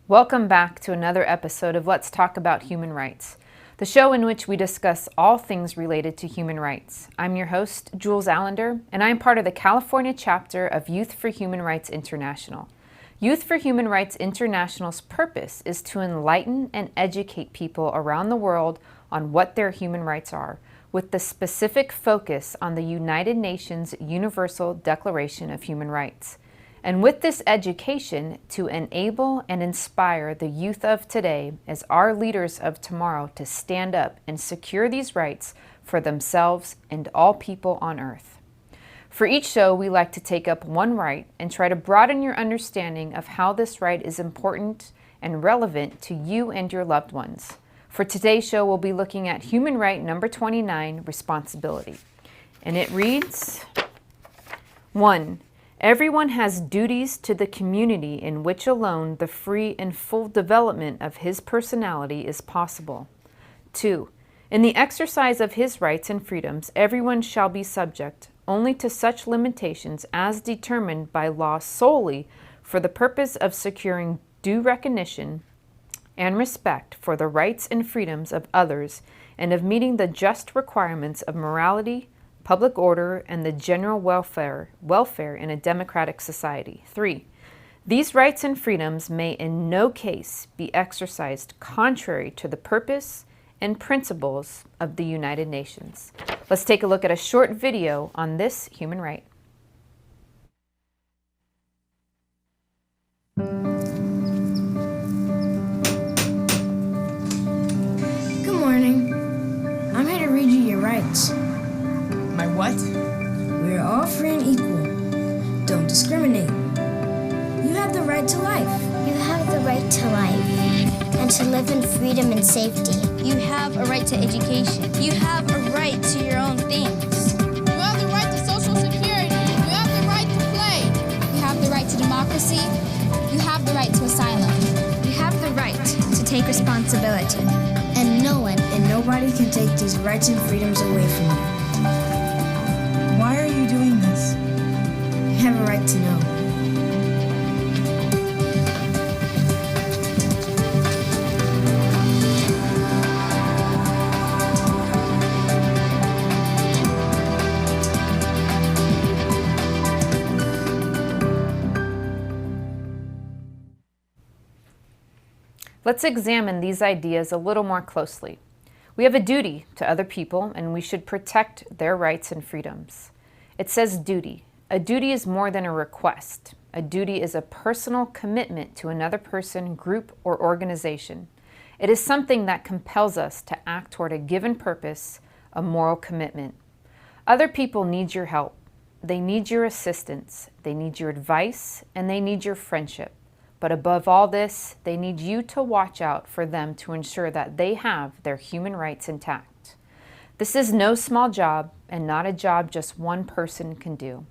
Welcome back to another episode of Let's Talk About Human Rights, the show in which we discuss all things related to human rights. I'm your host, Julz Allender, and I am part of the California chapter of Youth for Human Rights International. Youth for Human Rights International's purpose is to enlighten and educate people around the world on what their human rights are, with the specific focus on the United Nations Universal Declaration of Human Rights. And with this education to enable and inspire the youth of today as our leaders of tomorrow to stand up and secure these rights for themselves and all people on earth. For each show, we like to take up one right and try to broaden your understanding of how this right is important and relevant to you and your loved ones. For today's show, we'll be looking at human right number 29, responsibility. And it reads, 1. Everyone has duties to the community in which alone the free and full development of his personality is possible. 2. In the exercise of his rights and freedoms, everyone shall be subject only to such limitations as determined by law solely for the purpose of securing due recognition and respect for the rights and freedoms of others and of meeting the just requirements of morality, public order, and the general welfare in a democratic society. 3. These rights and freedoms may in no case be exercised contrary to the purpose and principles of the United Nations. Let's take a look at a short video on this human right. Good morning. I'm here to read you your rights. My what? We're all free and equal. Don't discriminate. You have the right to life. You have the right to life and to live in freedom and safety. You have a right to education. You have a right to your own things. You have the right to social security. You have the right to play. You have the right to democracy. You have the right to asylum. You have the right to take responsibility. And no one and nobody can take these rights and freedoms away from you. Why are you doing this? You have a right to know. Let's examine these ideas a little more closely. We have a duty to other people, and we should protect their rights and freedoms. It says duty. A duty is more than a request. A duty is a personal commitment to another person, group, or organization. It is something that compels us to act toward a given purpose, a moral commitment. Other people need your help. They need your assistance. They need your advice, and they need your friendship. But above all this, they need you to watch out for them to ensure that they have their human rights intact. This is no small job and not a job just one person can do.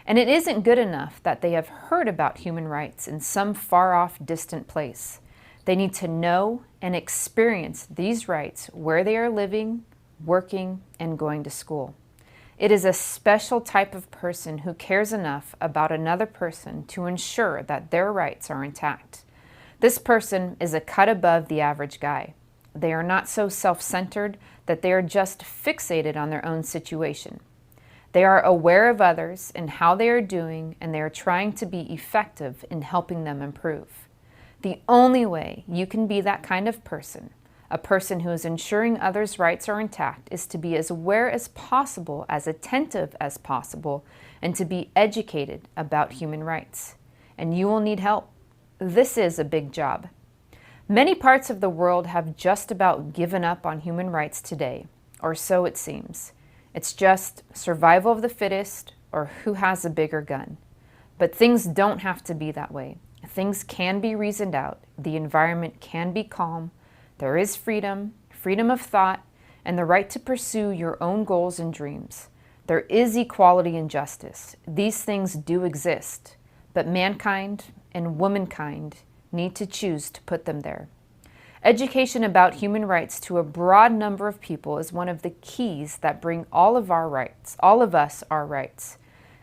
And it isn't good enough that they have heard about human rights in some far-off distant place. They need to know and experience these rights where they are living, working, and going to school. It is a special type of person who cares enough about another person to ensure that their rights are intact. This person is a cut above the average guy. They are not so self-centered that they are just fixated on their own situation. They are aware of others and how they are doing, and they are trying to be effective in helping them improve. The only way you can be that kind of person, a person who is ensuring others' rights are intact, is to be as aware as possible, as attentive as possible, and to be educated about human rights. And you will need help. This is a big job. Many parts of the world have just about given up on human rights today, or so it seems. It's just survival of the fittest or who has a bigger gun. But things don't have to be that way. Things can be reasoned out. The environment can be calm. There is freedom, freedom of thought, and the right to pursue your own goals and dreams. There is equality and justice. These things do exist, but mankind and womankind need to choose to put them there. Education about human rights to a broad number of people is one of the keys that bring all of us our rights.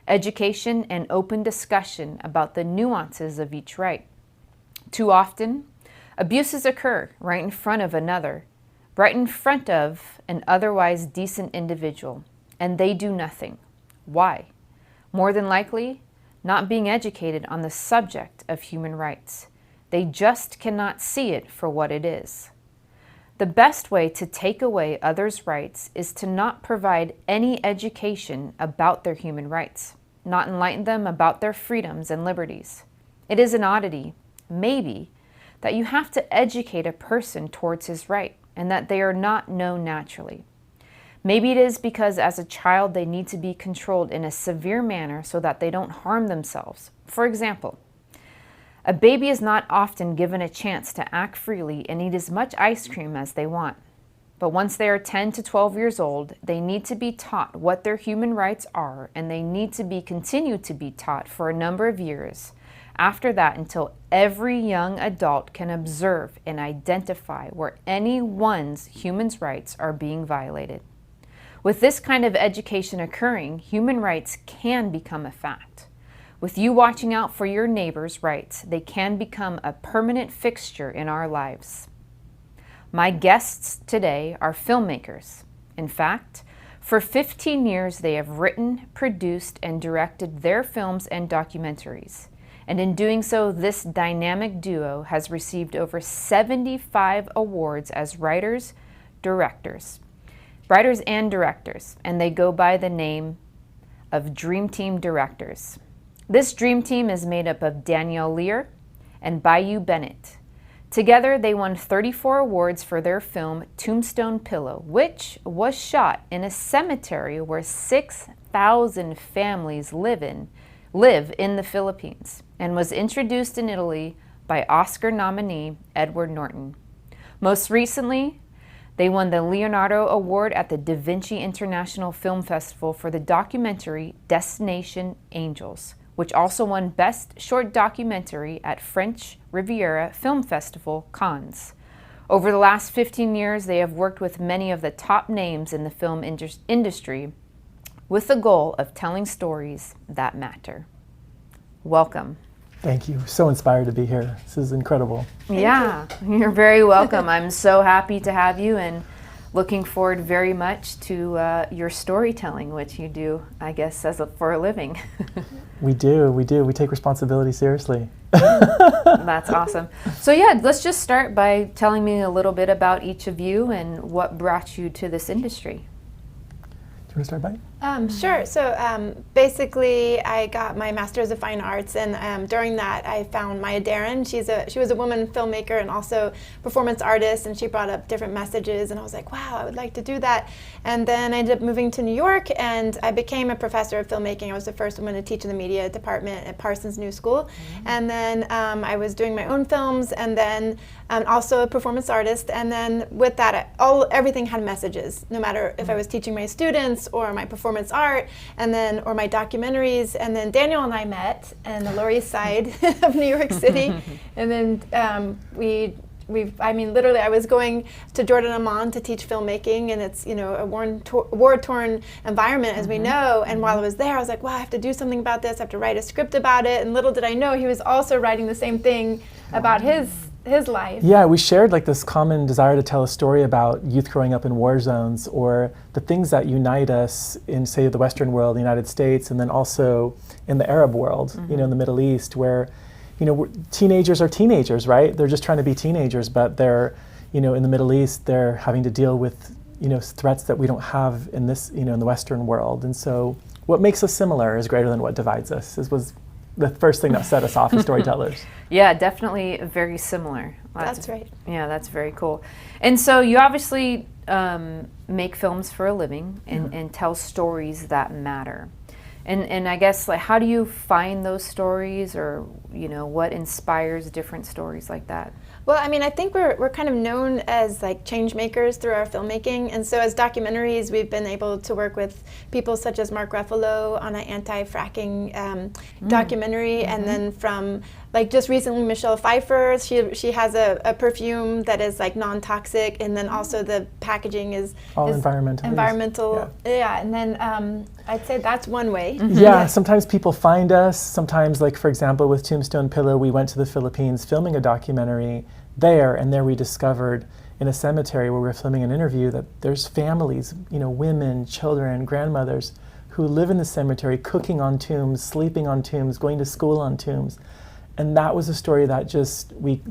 Education and open discussion about the nuances of each right. Too often, Abuses occur right in front of another, right in front of an otherwise decent individual, and they do nothing. Why? More than likely, not being educated on the subject of human rights. They just cannot see it for what it is. The best way to take away others' rights is to not provide any education about their human rights, not enlighten them about their freedoms and liberties. It is an oddity, maybe, that you have to educate a person towards his right, and that they are not known naturally. Maybe it is because as a child they need to be controlled in a severe manner so that they don't harm themselves. For example, a baby is not often given a chance to act freely and eat as much ice cream as they want. But once they are 10 to 12 years old, they need to be taught what their human rights are, and they need to be continued to be taught for a number of years after that until every young adult can observe and identify where anyone's human rights are being violated. With this kind of education occurring, human rights can become a fact. With you watching out for your neighbor's rights, they can become a permanent fixture in our lives. My guests today are filmmakers. In fact, for 15 years they have written, produced, and directed their films and documentaries. And in doing so, this dynamic duo has received over 75 awards as writers and directors, and they go by the name of Dream Team Directors. This dream team is made up of Danielle Lear and Bayou Bennett. Together, they won 34 awards for their film Tombstone Pillow, which was shot in a cemetery where 6,000 families live in the Philippines, and was introduced in Italy by Oscar nominee Edward Norton. Most recently, they won the Leonardo Award at the Da Vinci International Film Festival for the documentary Destination Angels, which also won Best Short Documentary at French Riviera Film Festival, Cannes. Over the last 15 years, they have worked with many of the top names in the film industry with the goal of telling stories that matter. Welcome. Thank you. So inspired to be here. This is incredible. Yeah, you're very welcome. I'm so happy to have you and looking forward very much to your storytelling, which you do, I guess, for a living. We do. We take responsibility seriously. That's awesome. So yeah, let's just start by telling me a little bit about each of you and what brought you to this industry. Do you want to start, Bayou? Sure. So basically, I got my Master's of Fine Arts, and during that, I found Maya Deren. She was a woman filmmaker and also performance artist, and she brought up different messages, and I was like, wow, I would like to do that. And then I ended up moving to New York, and I became a professor of filmmaking. I was the first woman to teach in the media department at Parsons New School. Mm-hmm. And then I was doing my own films, and then also a performance artist. And then with that, everything had messages, no matter if I was teaching my students or my performance art, and then or my documentaries. And then Daniel and I met in the Lower East Side of New York City, and then literally, I was going to Jordan Amman to teach filmmaking, and it's a war-torn environment, as we know. And while I was there, I was like, wow, I have to do something about this. I have to write a script about it. And little did I know, he was also writing the same thing about his life. Yeah, we shared like this common desire to tell a story about youth growing up in war zones, or the things that unite us in, say, the Western world, the United States, and then also in the Arab world, in the Middle East, where teenagers are teenagers, right? They're just trying to be teenagers, but they're, in the Middle East, they're having to deal with, threats that we don't have in this, in the Western world. And so what makes us similar is greater than what divides us. This was the first thing that set us off as storytellers. Yeah, definitely very similar. That's right. Yeah, that's very cool. And so you obviously make films for a living and tell stories that matter. And I guess, like, how do you find those stories, or what inspires different stories like that? Well, I mean, I think we're kind of known as like change makers through our filmmaking, and so as documentaries, we've been able to work with people such as Mark Ruffalo on an anti-fracking documentary, and then from like just recently Michelle Pfeiffer, she has a perfume that is like non-toxic, and then also the packaging is environmental. Yeah, and then I'd say that's one way. Yeah, sometimes people find us. Sometimes, like for example, with Tombstone Pillow, we went to the Philippines filming a documentary there, and there we discovered in a cemetery where we were filming an interview that there's families, women, children, grandmothers who live in the cemetery, cooking on tombs, sleeping on tombs, going to school on tombs. And that was a story that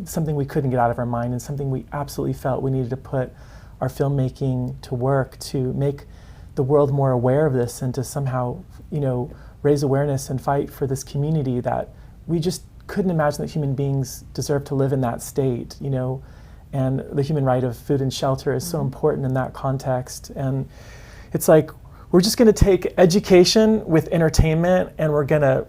something we couldn't get out of our mind, and something we absolutely felt we needed to put our filmmaking to work to make the world more aware of this, and to somehow, raise awareness and fight for this community that we just couldn't imagine that human beings deserve to live in that state, and the human right of food and shelter is so important in that context. And it's like, we're just gonna take education with entertainment, and we're gonna,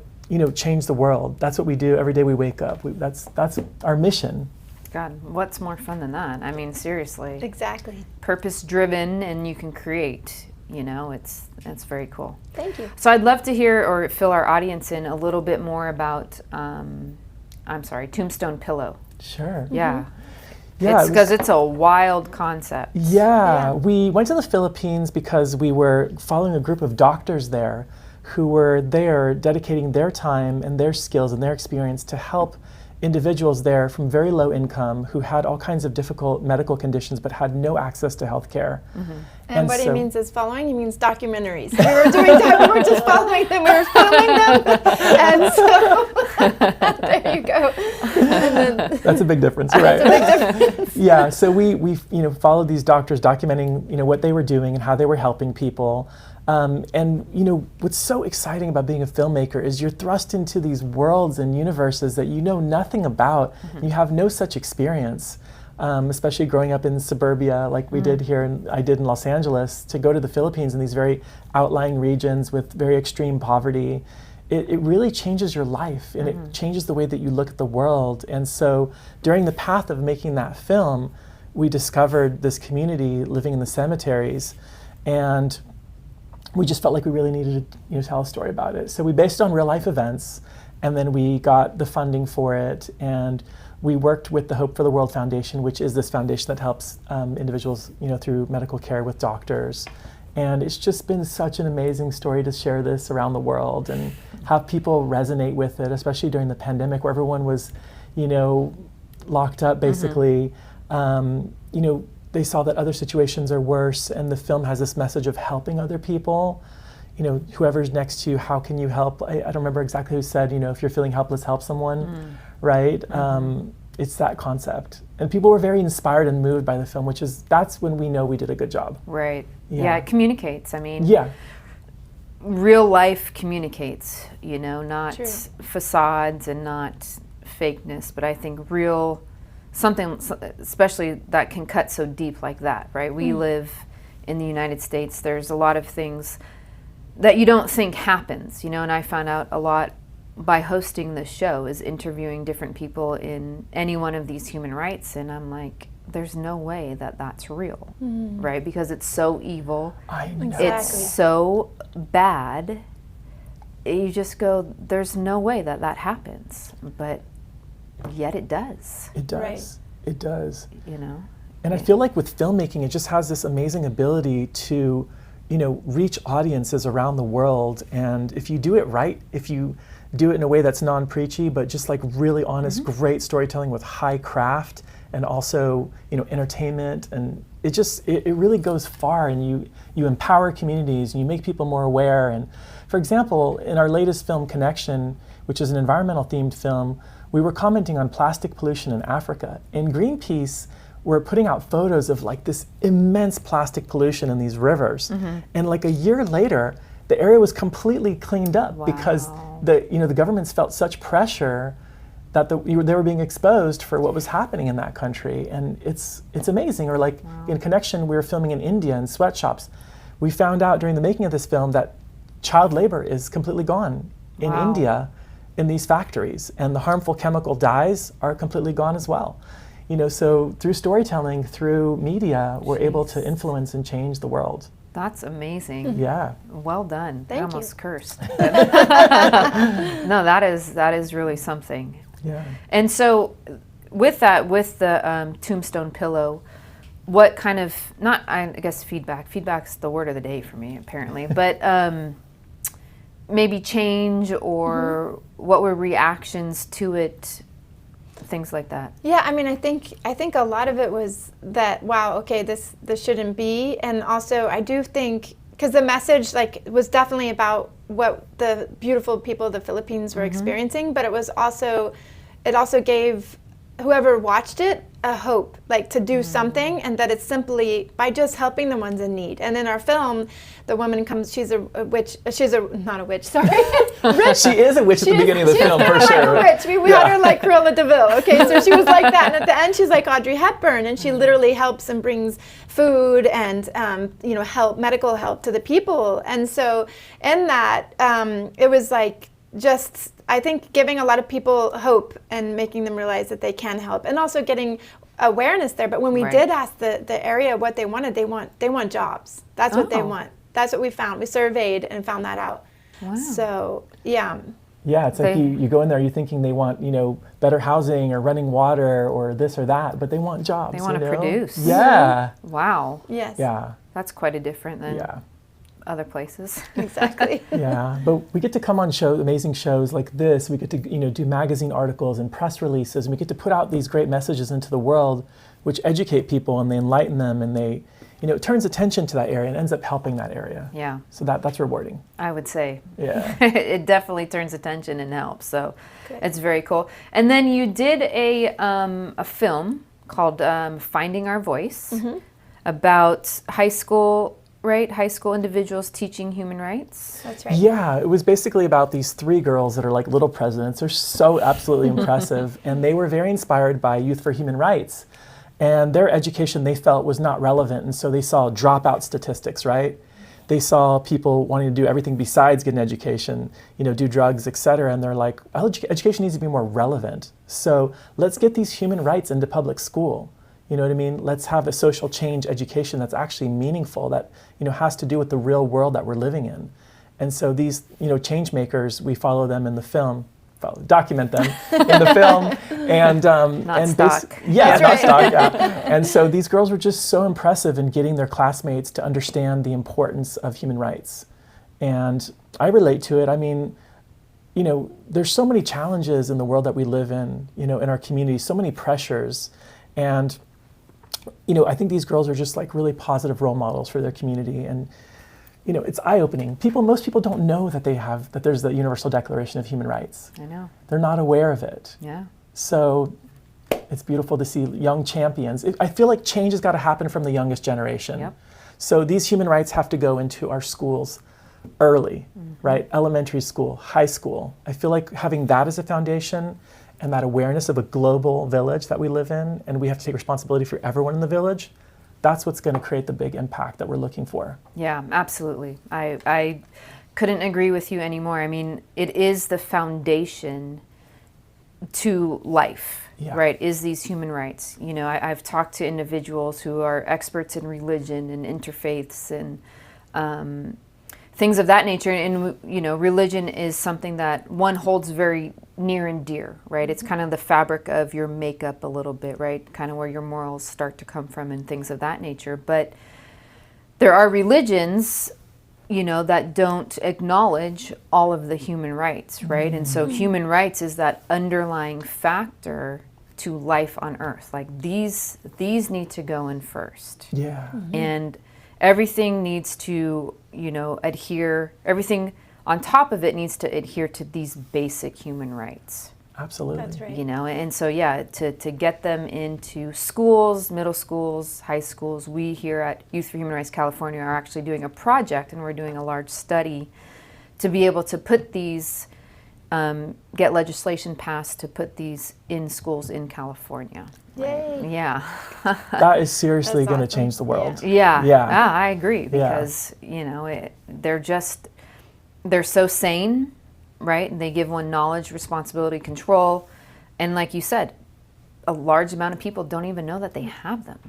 change the world. That's what we do every day we wake up. That's our mission. God, what's more fun than that? I mean, seriously. Exactly. Purpose-driven, and you can create. It's very cool. Thank you. So I'd love to hear or fill our audience in a little bit more about, Tombstone Pillow. Sure. Yeah. Yeah, Because it's a wild concept. Yeah, we went to the Philippines because we were following a group of doctors there who were there dedicating their time and their skills and their experience to help individuals there from very low income who had all kinds of difficult medical conditions but had no access to health care. And what he means is following, he means documentaries. We were doing that, we were just following them, we were filming them, and so there you go. And then, that's a big difference, right? that's a big difference. Yeah, so we followed these doctors documenting what they were doing and how they were helping people. And what's so exciting about being a filmmaker is you're thrust into these worlds and universes that you know nothing about. You have no such experience, especially growing up in suburbia like we did here, and I did in Los Angeles, to go to the Philippines in these very outlying regions with very extreme poverty. It really changes your life, and it changes the way that you look at the world. And so during the path of making that film, we discovered this community living in the cemeteries, and we just felt like we really needed to tell a story about it. So we based it on real life events, and then we got the funding for it, and we worked with the Hope for the World Foundation, which is this foundation that helps individuals through medical care with doctors. And it's just been such an amazing story to share this around the world and have people resonate with it, especially during the pandemic where everyone was, locked up basically. They saw that other situations are worse, and the film has this message of helping other people. Whoever's next to you, how can you help? I don't remember exactly who said, if you're feeling helpless, help someone, right? It's that concept. And people were very inspired and moved by the film, that's when we know we did a good job. Right. Yeah, it communicates. I mean, real life communicates, not facades and not fakeness, but I think something especially that can cut so deep like that, right? We live in the United States. There's a lot of things that you don't think happens, and I found out a lot by hosting this show, is interviewing different people in any one of these human rights, and I'm like, there's no way that that's real, right? Because it's so evil. I know. It's so bad. You just go, there's no way that happens, but yet it does. It does. Right. It does. And I feel like with filmmaking, it just has this amazing ability to, reach audiences around the world. And if you do it right, if you do it in a way that's non-preachy, but just like really honest, great storytelling with high craft and also, entertainment, and it really goes far, and you empower communities and you make people more aware. And for example, in our latest film, Connection, which is an environmental themed film, we were commenting on plastic pollution in Africa. And Greenpeace were putting out photos of like this immense plastic pollution in these rivers. And like a year later, the area was completely cleaned up because the governments felt such pressure that they were being exposed for what was happening in that country. And it's amazing. Or like in Connection, we were filming in India in sweatshops. We found out during the making of this film that child labor is completely gone in India in these factories, and the harmful chemical dyes are completely gone as well. So through storytelling, through media, we're able to influence and change the world. that's amazing. Yeah. Well done. Thank I almost you. cursed. No, that is really something. Yeah. And so with that, with the Tombstone Pillow, what kind of, not, I guess feedback's the word of the day for me apparently, but maybe change, or what were reactions to it? Things like that. Yeah, I mean, I think a lot of it was that, wow, okay, this shouldn't be, and also I do think, because the message was definitely about what the beautiful people of the Philippines were experiencing, but it also gave whoever watched it a hope, to do something, and that it's simply by just helping the ones in need. And in our film, the woman comes, she's a witch, not a witch, sorry. Rich. She is a witch at the beginning of the film, for sure. A witch. We had her like Cruella de Vil. Okay, so she was like that, and at the end she's like Audrey Hepburn, and she literally helps and brings food and medical help to the people. And so in that, it was just, I think, giving a lot of people hope and making them realize that they can help, and also getting awareness there. But when we did ask the area what they wanted, they want jobs. That's what they want. That's what we found. We surveyed and found that out. Wow. So yeah. Yeah, it's like you go in there, you're thinking they want, better housing or running water or this or that, but they want jobs. They want to produce. Yeah. Wow. Yes. Yeah. That's quite a different than other places. Exactly. Yeah, but we get to come on amazing shows like this. We get to do magazine articles and press releases, and we get to put out these great messages into the world, which educate people and they enlighten them, and they, it turns attention to that area and ends up helping that area. Yeah. So that's rewarding. I would say. Yeah. It definitely turns attention and helps. So it's very cool. And then you did a film called Finding Our Voice about high school individuals teaching human rights. That's right. Yeah, it was basically about these 3 girls that are like little presidents. They're so absolutely impressive, and they were very inspired by Youth for Human Rights. And their education, they felt, was not relevant, and so they saw dropout statistics, right? They saw people wanting to do everything besides get an education, do drugs, et cetera, and they're like, education needs to be more relevant. So let's get these human rights into public school. You know what I mean? Let's have a social change education that's actually meaningful, that has to do with the real world that we're living in. And so these change makers, we follow them in the film, document them in the film, and not stock. Not stock. Yeah. And so these girls were just so impressive in getting their classmates to understand the importance of human rights, and I relate to it. I mean, there's so many challenges in the world that we live in, in our community, so many pressures, and I think these girls are just like really positive role models for their community, and it's eye-opening. Most people don't know that there's the Universal Declaration of Human Rights. I know. They're not aware of it. Yeah. So it's beautiful to see young champions. I feel like change has got to happen from the youngest generation. Yep. So these human rights have to go into our schools early, right? Elementary school, high school. I feel like having that as a foundation, and that awareness of a global village that we live in, and we have to take responsibility for everyone in the village, that's what's going to create the big impact that we're looking for. Yeah, absolutely. I couldn't agree with you anymore. I mean, it is the foundation to life, right, is these human rights. I've talked to individuals who are experts in religion and interfaiths and things of that nature. And, religion is something that one holds very near and dear, right? It's kind of the fabric of your makeup a little bit, right? Kind of where your morals start to come from and things of that nature. But there are religions, that don't acknowledge all of the human rights, right? And so human rights is that underlying factor to life on earth. Like these need to go in first. Yeah. And everything needs to, everything on top of it needs to adhere to these basic human rights. Absolutely. That's right. And so, to get them into schools, middle schools, high schools, we here at Youth for Human Rights California are actually doing a project, and we're doing a large study to be able to put these, get legislation passed to put these in schools in California. Yay. Yeah. That is seriously That's going to awesome. change the world. Yeah. Yeah. I agree, because, they're so sane, right? And they give one knowledge, responsibility, control. And like you said, a large amount of people don't even know that they have them.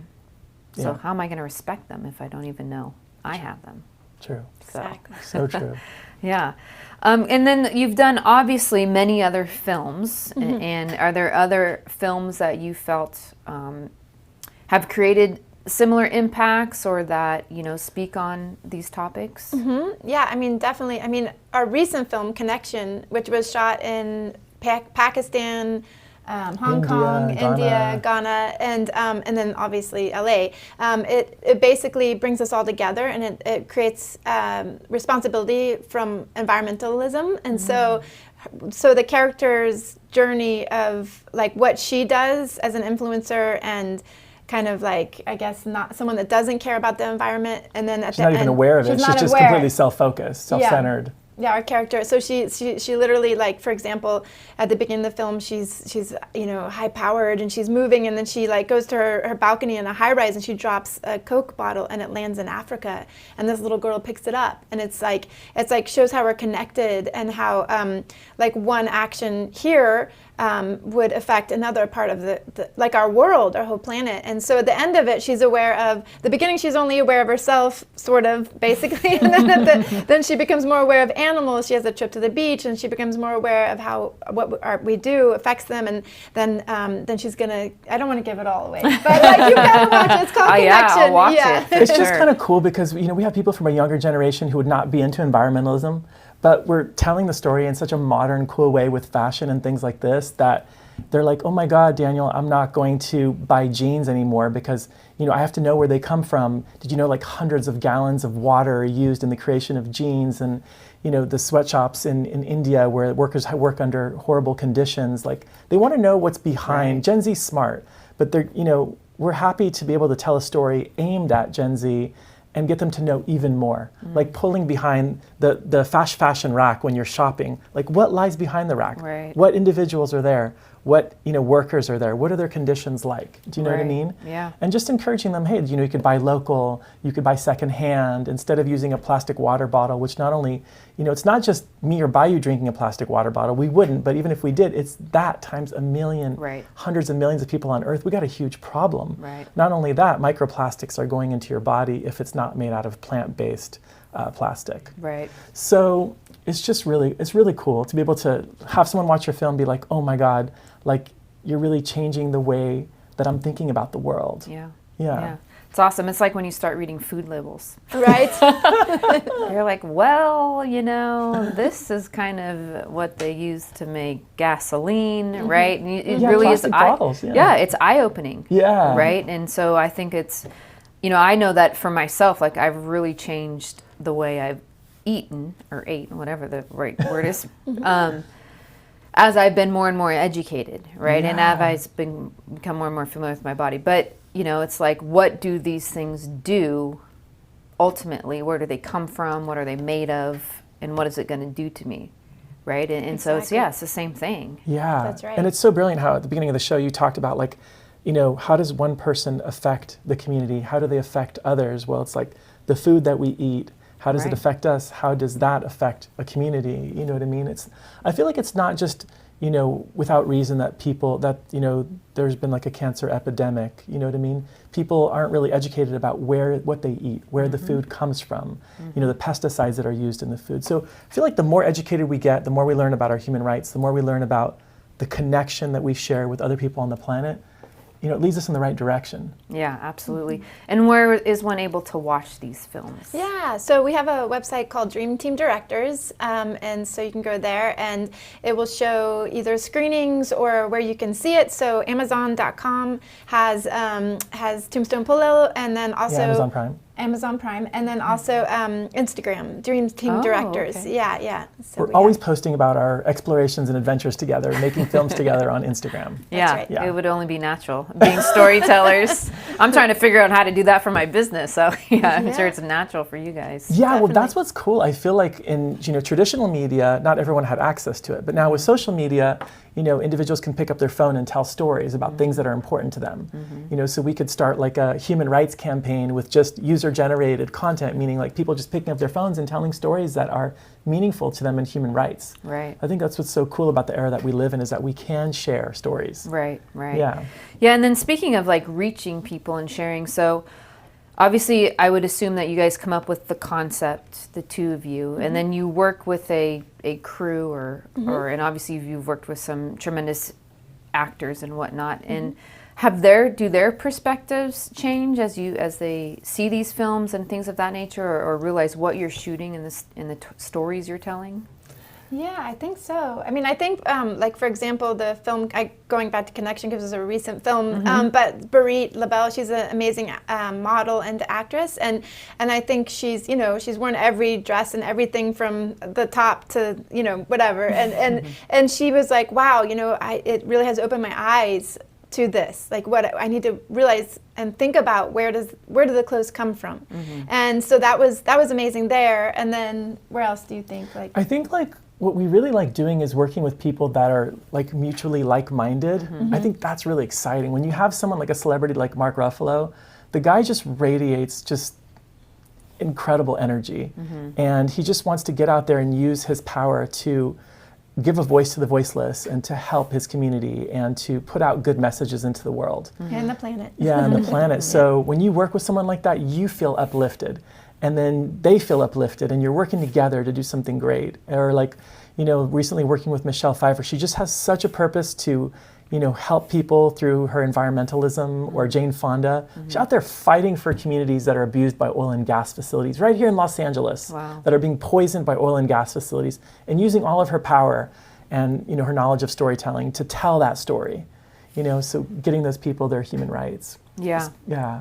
So how am I going to respect them if I don't even know I have them? True. So, Exactly. So true. yeah. And then you've done obviously many other films. And are there other films that you felt have created similar impacts or that, speak on these topics? Yeah, I mean, definitely. I mean, our recent film, Connection, which was shot in Pakistan, Hong Kong, India, Ghana, and then obviously LA. It basically brings us all together, and it creates responsibility from environmentalism. And so the character's journey of like what she does as an influencer and kind of like, I guess, not someone that doesn't care about the environment, and then at she's not even aware of it. She's just completely self-focused, self-centered. Yeah, our character. So she literally, like, for example, at the beginning of the film, she's high powered and she's moving, and then she like goes to her balcony in a high rise and she drops a Coke bottle and it lands in Africa, and this little girl picks it up, and it's like shows how we're connected and how like one action here would affect another part of the like our world, our whole planet. And so at the end of it, she's aware of the beginning. She's only aware of herself, sort of, basically, and then she becomes more aware of animals. She has a trip to the beach, and she becomes more aware of how what we do affects them. And then she's gonna. I don't want to give it all away, but like, you gotta watch it. It's called Connection. Yeah, I'll watch it. It's just kind of cool because we have people from a younger generation who would not be into environmentalism. But we're telling the story in such a modern, cool way with fashion and things like this that they're like, oh my God, Daniel, I'm not going to buy jeans anymore because, I have to know where they come from. Did you know like hundreds of gallons of water are used in the creation of jeans, and, the sweatshops in India where workers work under horrible conditions. Like, they want to know what's behind. Right. Gen Z's smart, but they're, we're happy to be able to tell a story aimed at Gen Z and get them to know even more. Like pulling behind the fashion rack when you're shopping. Like, what lies behind the rack? Right. What individuals are there? What workers are there? What are their conditions like? Do you know what I mean? Yeah. And just encouraging them, hey, you could buy local, you could buy secondhand instead of using a plastic water bottle, which not only, it's not just me or Bayou drinking a plastic water bottle. We wouldn't, but even if we did, it's that times a million, hundreds of millions of people on Earth. We got a huge problem. Right. Not only that, microplastics are going into your body if it's not made out of plant-based plastic. Right. So it's really cool to be able to have someone watch your film and be like, oh my God, like, you're really changing the way that I'm thinking about the world. Yeah. It's awesome. It's like when you start reading food labels. Right. You're like, well, this is kind of what they use to make gasoline, right? And it really is. Bottles, it's eye-opening. Yeah. Right? And so I think it's, I know that for myself, like, I've really changed the way I've eaten or ate, whatever the right word is, as I've been more and more educated, right? Yeah. And as I've become more and more familiar with my body. But, it's like, what do these things do ultimately? Where do they come from? What are they made of? And what is it going to do to me, right? And so it's the same thing. Yeah. That's right. And it's so brilliant how at the beginning of the show you talked about, like, how does one person affect the community? How do they affect others? Well, it's like the food that we eat. How does it affect us? How does that affect a community? You know what I mean? I feel like it's not just, without reason that there's been like a cancer epidemic. You know what I mean? People aren't really educated about what they eat, where the food comes from, the pesticides that are used in the food. So I feel like the more educated we get, the more we learn about our human rights, the more we learn about the connection that we share with other people on the planet, it leads us in the right direction. Yeah, absolutely. And where is one able to watch these films? Yeah, so we have a website called Dream Team Directors, and so you can go there, and it will show either screenings or where you can see it. So Amazon.com has Tombstone Pillow, and then also Amazon Prime, and then also Instagram, Dream Team Directors. Okay. Yeah. So we're always posting about our explorations and adventures together, making films together on Instagram. Right. It would only be natural, being storytellers. I'm trying to figure out how to do that for my business, so I'm sure it's natural for you guys. Yeah, definitely. Well, that's what's cool. I feel like in traditional media, not everyone had access to it, but now with social media, individuals can pick up their phone and tell stories about things that are important to them. So we could start like a human rights campaign with just user-generated content, meaning like people just picking up their phones and telling stories that are meaningful to them in human rights. Right. I think that's what's so cool about the era that we live in, is that we can share stories. Right. Yeah, and then speaking of like reaching people and sharing, so obviously I would assume that you guys come up with the concept, the two of you, and then you work with a crew or and obviously you've worked with some tremendous actors and whatnot. And Do their perspectives change as they see these films and things of that nature, or realize what you're shooting in the stories you're telling? Yeah, I think so. I mean, I think, like, for example, the film, going back to Connection, because it's a recent film, but Barit LaBelle, she's an amazing model and actress, and I think she's worn every dress and everything from the top to, whatever, and she was like, wow, it really has opened my eyes to this, like what I need to realize and think about, where do the clothes come from? And so that was amazing there. And then where else do you think? Like, I think what we really like doing is working with people that are like mutually like-minded. I think that's really exciting. When you have someone like a celebrity like Mark Ruffalo, the guy just radiates just incredible energy. And he just wants to get out there and use his power to give a voice to the voiceless and to help his community and to put out good messages into the world. And the planet. Yeah, and the planet. So when you work with someone like that, you feel uplifted. And then they feel uplifted, and you're working together to do something great. Or recently working with Michelle Pfeiffer, she just has such a purpose to, help people through her environmentalism. Or Jane Fonda, she's out there fighting for communities that are abused by oil and gas facilities right here in Los Angeles, that are being poisoned by oil and gas facilities, and using all of her power and her knowledge of storytelling to tell that story. So getting those people their human rights. Yeah.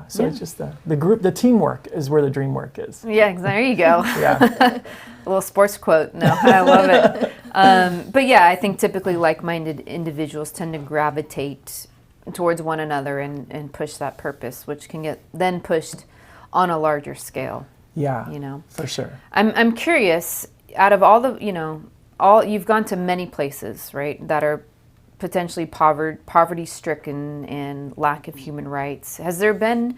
So it's just the group, the teamwork is where the dream work is. Yeah, there you go. Yeah. A little sports quote. No, I love it. But yeah, I think typically like-minded individuals tend to gravitate towards one another and push that purpose, which can get then pushed on a larger scale. Yeah. For sure. I'm curious, out of all the, you've gone to many places, right, that are potentially poverty-stricken and lack of human rights. Has there been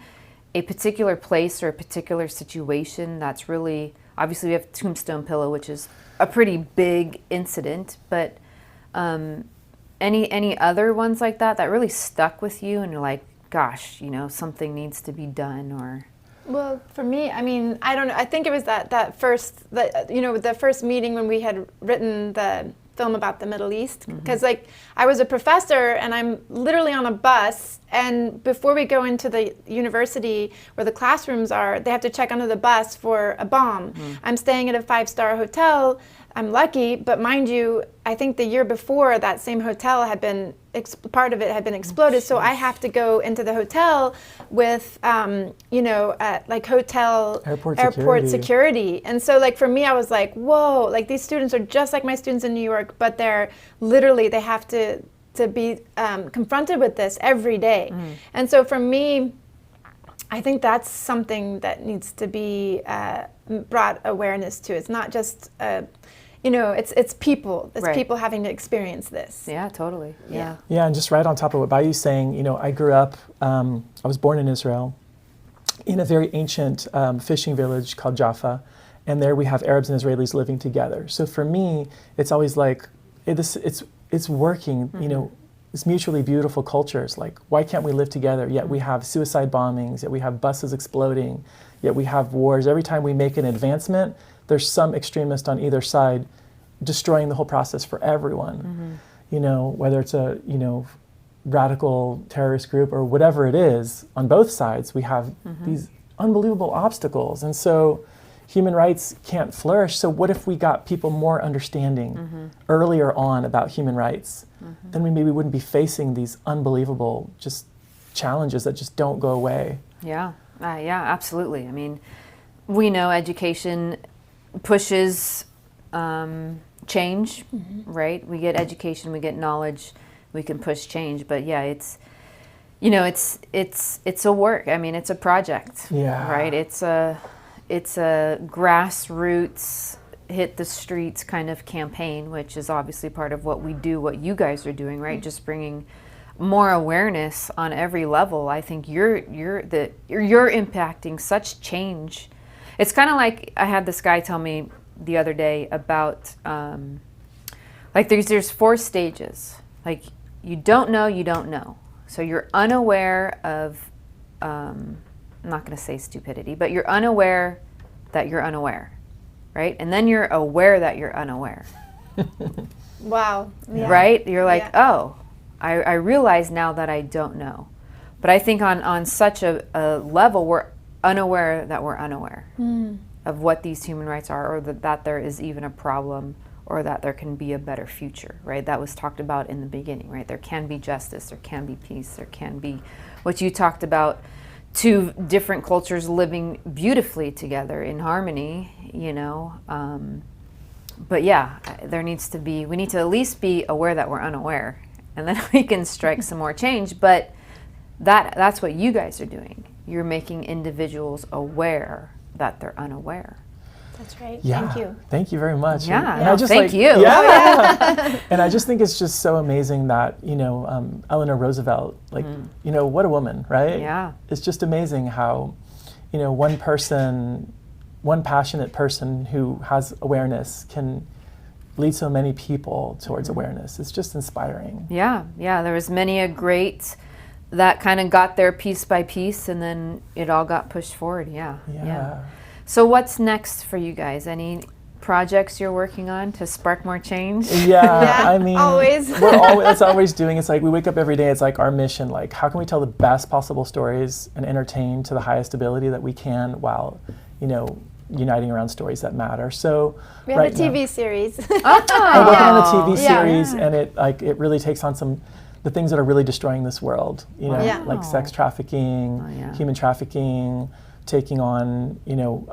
a particular place or a particular situation that's really, obviously we have Tombstone Pillow, which is a pretty big incident, but any other ones like that really stuck with you and you're like, gosh, something needs to be done? Or well, for me, I mean, I don't know. I think it was the first meeting when we had written the film about the Middle East, because I was a professor and I'm literally on a bus, and before we go into the university where the classrooms are, they have to check under the bus for a bomb. I'm staying at a 5-star hotel. I'm lucky, but mind you, I think the year before that same hotel had been, part of it had been exploded, so I have to go into the hotel with, hotel airport security. And so for me, I was like, whoa, these students are just like my students in New York, but they have to be confronted with this every day. And so for me, I think that's something that needs to be brought awareness to. It's not just it's people. It's people having to experience this. Yeah, totally. Yeah. Yeah, and just right on top of what Bayou's saying, I grew up, I was born in Israel, in a very ancient fishing village called Jaffa, and there we have Arabs and Israelis living together. So for me, it's always like, it's working, it's mutually beautiful cultures. Like, why can't we live together? Yet we have suicide bombings, yet we have buses exploding, yet we have wars. Every time we make an advancement, there's some extremist on either side destroying the whole process for everyone. Whether it's a, radical terrorist group or whatever it is, on both sides, we have these unbelievable obstacles. And so human rights can't flourish. So what if we got people more understanding earlier on about human rights? Then we maybe wouldn't be facing these unbelievable just challenges that just don't go away. Yeah, absolutely. I mean, we know education pushes change, right? We get education, we get knowledge, we can push change. But yeah, it's a work. I mean, it's a project. Yeah. Right. It's a grassroots, hit the streets kind of campaign, which is obviously part of what we do, what you guys are doing, right? Just bringing more awareness on every level. I think you're impacting such change. It's kind of like I had this guy tell me the other day about there's 4 stages. Like, you don't know. So you're unaware of I'm not going to say stupidity, but you're unaware that you're unaware, right? And then you're aware that you're unaware. Wow. Yeah. Right? You're like, oh, I realize now that I don't know. But I think on such a level, we're unaware that we're unaware of what these human rights are, or that there is even a problem, or that there can be a better future, right? That was talked about in the beginning, right? There can be justice, there can be peace, there can be what you talked about, two different cultures living beautifully together in harmony, you know. But yeah, we need to at least be aware that we're unaware, and then we can strike some more change. But that's what you guys are doing. You're making individuals aware that they're unaware. That's right. Yeah. Thank you. Thank you very much. Yeah. And I just thank you. Yeah. And I just think it's just so amazing that, you know, Eleanor Roosevelt, like, you know, what a woman, right? Yeah. It's just amazing how, you know, one passionate person who has awareness can lead so many people towards awareness. It's just inspiring. Yeah. There was many a great that kind of got there piece by piece, and then it all got pushed forward. Yeah. So what's next for you guys? Any projects you're working on to spark more change? Yeah, I mean, always. That's always doing. It's like we wake up every day. It's like our mission. Like, how can we tell the best possible stories and entertain to the highest ability that we can, while, you know, uniting around stories that matter. So we have a TV series. I'm working on a TV series, and it really takes on the things that are really destroying this world. You know, like sex trafficking, human trafficking, taking on, you know,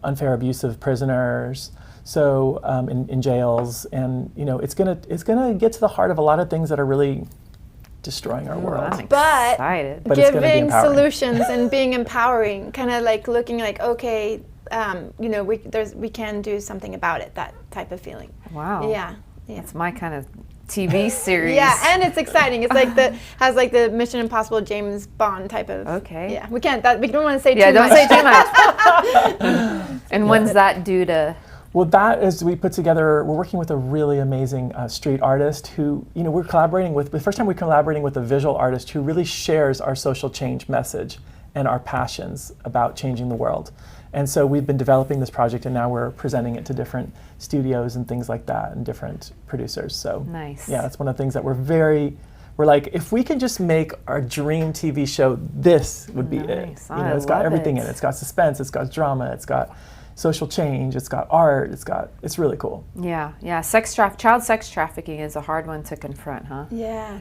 unfair abuse of prisoners. So in jails, and, you know, it's gonna get to the heart of a lot of things that are really destroying our world. I'm excited. But it's gonna be giving empowering. solutions and being empowering, kind of like looking like, okay, you know, we can do something about it. That type of feeling. Wow. Yeah. That's my kind of TV series. Yeah, and it's exciting. It's like has like the Mission Impossible James Bond type of. Okay. Yeah, we don't want to say too don't much. say too much. And when's that due to? Well, that is, we're working with a really amazing street artist who, you know, the first time we're collaborating with a visual artist who really shares our social change message and our passions about changing the world. And so we've been developing this project, and now we're presenting it to different studios and things like that, and different producers. So nice. Yeah, that's one of the things that we're like, if we can just make our dream TV show, this would be it. You know, it's got everything in it. It's got suspense, it's got drama, it's got social change, it's got art, it's really cool. Yeah. Child sex trafficking is a hard one to confront, huh? Yeah.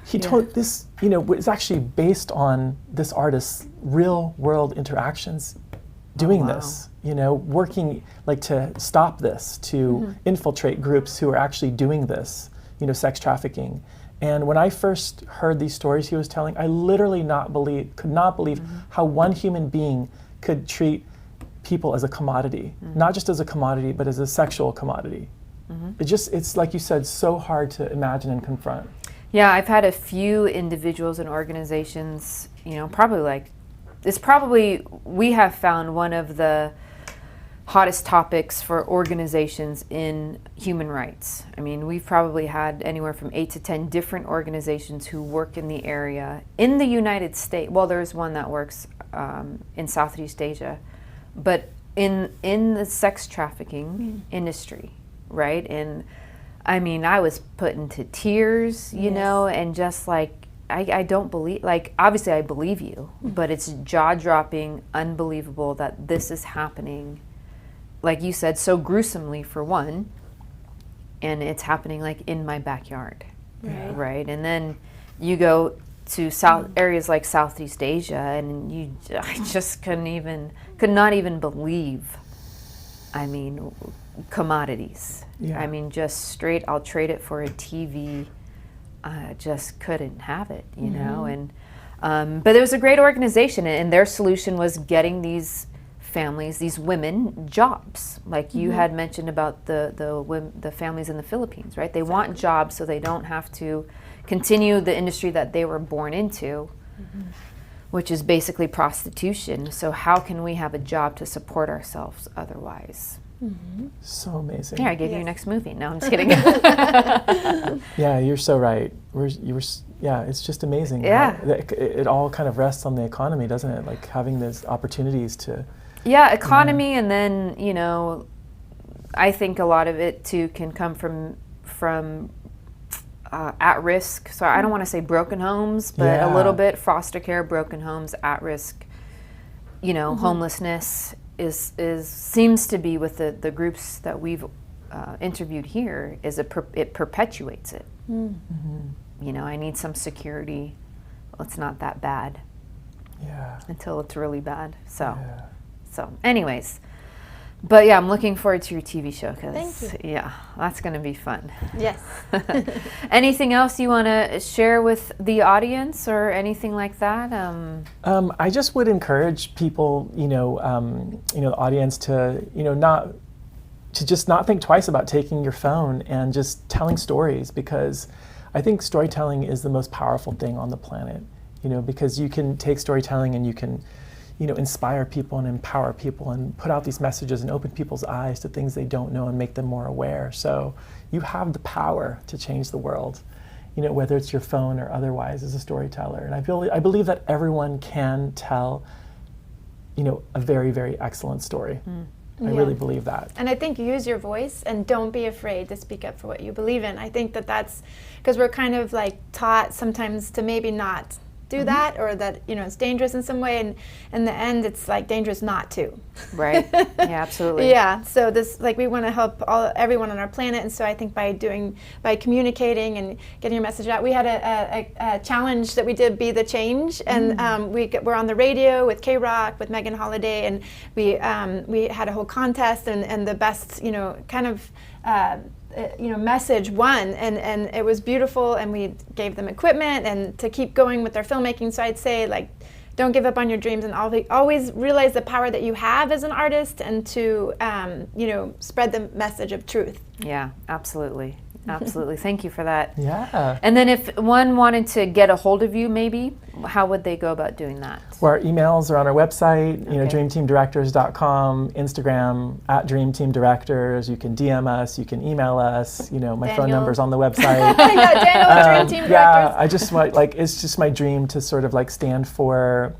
He told this, you know, it's actually based on this artist's real world interactions doing this, you know, working like to stop this, to infiltrate groups who are actually doing this, you know, sex trafficking. And when I first heard these stories he was telling, I literally could not believe how one human being could treat people as a commodity, not just as a commodity, but as a sexual commodity. It's like you said, so hard to imagine and confront. Yeah, I've had a few individuals and organizations, you know, we have found one of the hottest topics for organizations in human rights. I mean, we've probably had anywhere from 8 to 10 different organizations who work in the area in the United States. Well, there's one that works in Southeast Asia, but in the sex trafficking industry, right? And I mean, I was put into tears, you know, and just like, I don't believe, like, obviously I believe you, but it's jaw-dropping, unbelievable that this is happening, like you said, so gruesomely for one, and it's happening like in my backyard, right? And then you go to areas like Southeast Asia, and I just could not even believe, I mean, commodities. Yeah. I mean, just straight, I'll trade it for a TV. I just couldn't have it, you know. And but it was a great organization, and their solution was getting these families, these women, jobs. Like you had mentioned about the families in the Philippines, right? They want jobs so they don't have to continue the industry that they were born into, which is basically prostitution. So how can we have a job to support ourselves otherwise? So amazing. Here, I gave you your next movie. No, I'm just kidding. Yeah, you're so right. It's just amazing. Yeah. It all kind of rests on the economy, doesn't it? Like having those opportunities to. Yeah, economy, and then, you know, I think a lot of it too can come from at risk. So I don't want to say broken homes, but a little bit foster care, broken homes, at risk. Homelessness is seems to be with the groups that we've interviewed here. It perpetuates it. I need some security. Well, it's not that bad. Yeah. Until it's really bad. So anyways. But yeah, I'm looking forward to your TV show because that's going to be fun. Yes. Anything else you want to share with the audience or anything like that? I just would encourage people, the audience to, just not think twice about taking your phone and just telling stories, because I think storytelling is the most powerful thing on the planet. Because you can take storytelling and you can inspire people and empower people and put out these messages and open people's eyes to things they don't know and make them more aware. So you have the power to change the world, whether it's your phone or otherwise, as a storyteller. And I believe that everyone can tell, a very, very excellent story. I really believe that. And I think use your voice and don't be afraid to speak up for what you believe in. I think that's because we're kind of like taught sometimes to maybe not do that, or that it's dangerous in some way, and in the end it's like dangerous not to. Right. Yeah, absolutely. Yeah. So this, we want to help everyone on our planet, and so I think by communicating and getting your message out. We had a challenge that we did, Be the Change, and we're on the radio with K-Rock, with Megan Holiday, and we had a whole contest, and the best message won, and it was beautiful, and we gave them equipment and to keep going with their filmmaking. So I'd say, don't give up on your dreams, and always realize the power that you have as an artist, and to spread the message of truth. Yeah, absolutely. Absolutely. Thank you for that. Yeah. And then if one wanted to get a hold of you, maybe, how would they go about doing that? Well, our emails are on our website, dreamteamdirectors.com, Instagram, @dreamteamdirectors. You can DM us, you can email us. My phone number's on the website. Daniel at Dream Team Directors. I just it's just my dream to sort of stand for.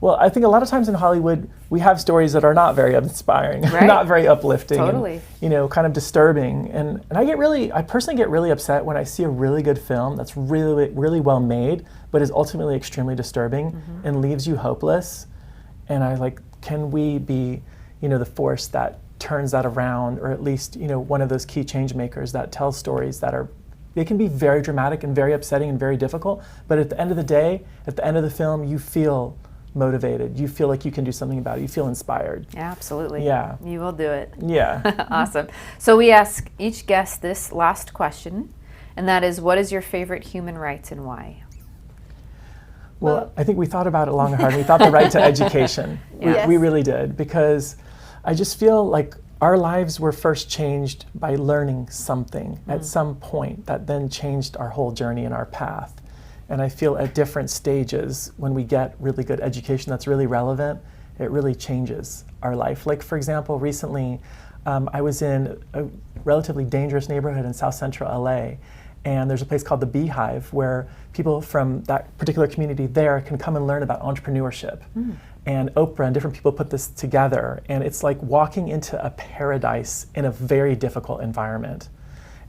Well, I think a lot of times in Hollywood, we have stories that are not very inspiring, right. not very uplifting, totally. And, kind of disturbing. And I personally get really upset when I see a really good film that's really, really well made, but is ultimately extremely disturbing and leaves you hopeless. And can we be, the force that turns that around, or at least, one of those key change makers that tells stories that they can be very dramatic and very upsetting and very difficult, but at the end of the day, at the end of the film, you feel motivated. You feel like you can do something about it. You feel inspired. Yeah, absolutely. Yeah. You will do it. Yeah. Awesome. So we ask each guest this last question, and that is, what is your favorite human right and why? Well, I think we thought about it long and hard. We thought the right to education. Yes. We really did, because I just feel like our lives were first changed by learning something at some point that then changed our whole journey and our path. And I feel at different stages, when we get really good education that's really relevant, it really changes our life. For example, recently, I was in a relatively dangerous neighborhood in South Central LA, and there's a place called the Beehive where people from that particular community there can come and learn about entrepreneurship. And Oprah and different people put this together, and it's like walking into a paradise in a very difficult environment.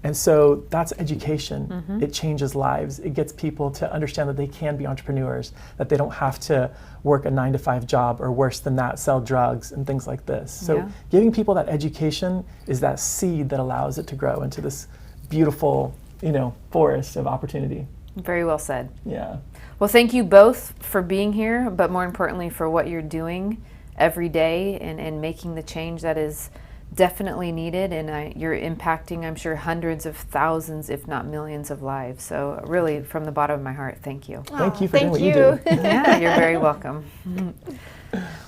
And so that's education. It changes lives. It gets people to understand that they can be entrepreneurs, that they don't have to work a 9-to-5 job, or worse than that, sell drugs and things like this. So giving people that education is that seed that allows it to grow into this beautiful, forest of opportunity. Very well said. Yeah. Well, thank you both for being here, but more importantly for what you're doing every day and making the change that is definitely needed, and you're impacting, I'm sure, hundreds of thousands, if not millions of lives. So really, from the bottom of my heart, thank you. Thank you for doing what you do. Yeah, you're very welcome.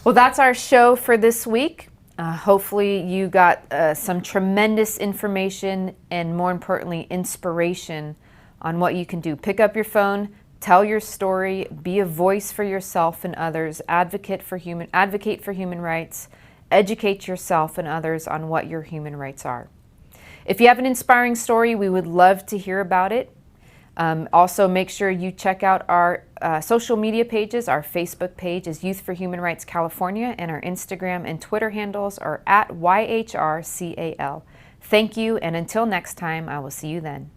Well, that's our show for this week. Hopefully you got some tremendous information and, more importantly, inspiration on what you can do. Pick up your phone, tell your story, be a voice for yourself and others, advocate for human rights, educate yourself and others on what your human rights are. If you have an inspiring story, we would love to hear about it. Also, make sure you check out our social media pages. Our Facebook page is Youth for Human Rights California, and our Instagram and Twitter handles are @YHRCAL. Thank you, and until next time, I will see you then.